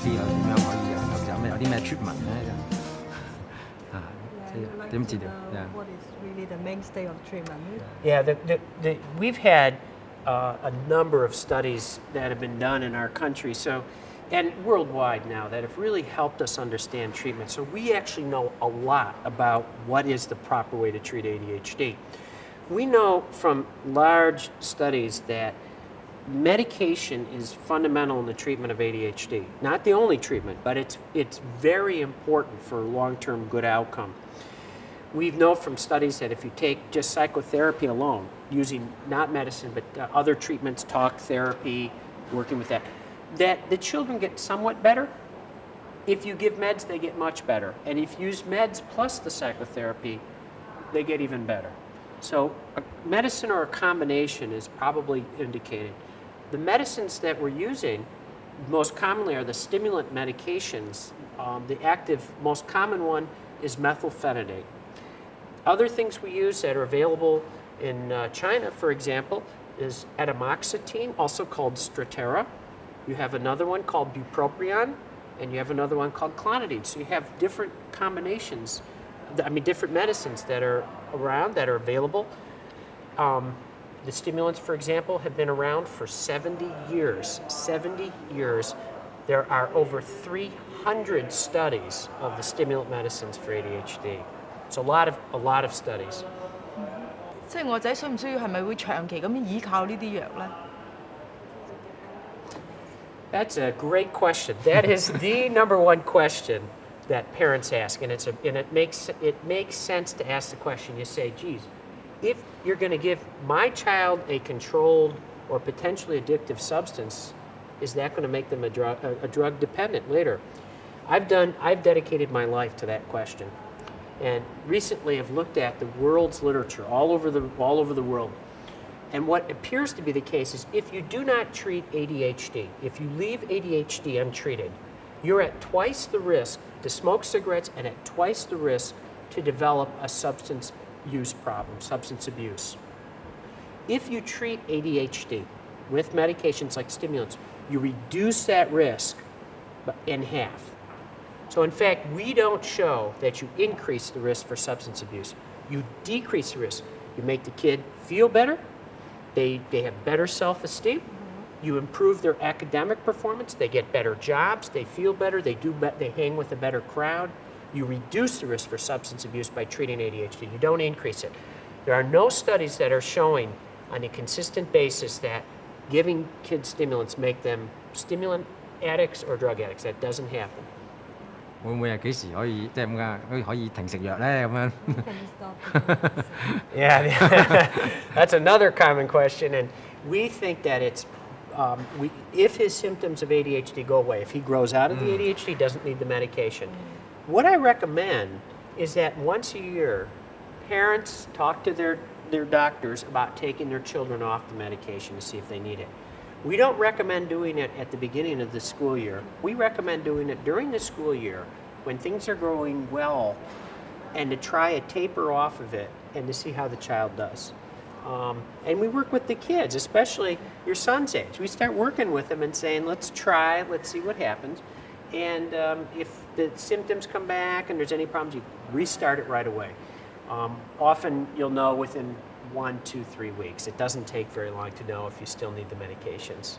ADHD 又點樣可以有啲咩 treatment 咧？點治療 What is really the mainstay of treatment? Yeah, we've had a number of studies that have been done in our country, and worldwide now, that have really helped us understand treatment. So we actually know a lot about what is the proper way to treat ADHD. We know from large studies that medication is fundamental in the treatment of ADHD. Not the only treatment, but it's very important for long-term good outcome. We know from studies that if you take just psychotherapy alone, using not medicine, but other treatments, talk therapy, working with that the children get somewhat better. If you give meds, they get much better. And if you use meds plus the psychotherapy, they get even better. So medicine or a combination is probably indicated. The medicines that we're using most commonly are the stimulant medications. The active, most common one is methylphenidate. Other things we use that are available in China, for example, is atomoxetine, also called Strattera. You have another one called bupropion, and you have another one called clonidine. So you have different combinations, different medicines that are around, that are available. The stimulants, for example, have been around for 70 years. 70 years. There are over 300 studies of the stimulant medicines for ADHD. It's a lot of studies. 即係我仔需唔需要係咪會長期咁樣依靠呢啲藥咧？ That's a great question. That is the number one question that parents ask, and it makes sense to ask the question. You say, geez, if you're going to give my child a controlled or potentially addictive substance, is that going to make them a drug dependent later? I've dedicated my life to that question, and recently I've looked at the world's literature all over the world. And what appears to be the case is if you do not treat ADHD, if you leave ADHD untreated, you're at twice the risk to smoke cigarettes and at twice the risk to develop a substance use problem, substance abuse. If you treat ADHD with medications like stimulants, you reduce that risk in half. So in fact, we don't show that you increase the risk for substance abuse. You decrease the risk. You make the kid feel better. They have better self-esteem. You improve their academic performance. They get better jobs. They feel better. They hang with a better crowd. You reduce the risk for substance abuse by treating ADHD. You don't increase it. There are no studies that are showing on a consistent basis that giving kids stimulants make them stimulant addicts or drug addicts. That doesn't happen. 會唔會係幾時可以即係咁㗎？可以停食藥咧咁樣？ Yeah, that's another common question, and we think that it's if his symptoms of ADHD go away, if he grows out of the ADHD, he doesn't need the medication. What I recommend is that once a year, parents talk to their doctors about taking their children off the medication to see if they need it. We don't recommend doing it at the beginning of the school year. We recommend doing it during the school year when things are going well, and to try a taper off of it and to see how the child does. And we work with the kids, especially your son's age. We start working with them and saying, let's try, let's see what happens. And if the symptoms come back and there's any problems, you restart it right away. Often you'll know within 1, 2, 3 weeks. It doesn't take very long to know if you still need the medications.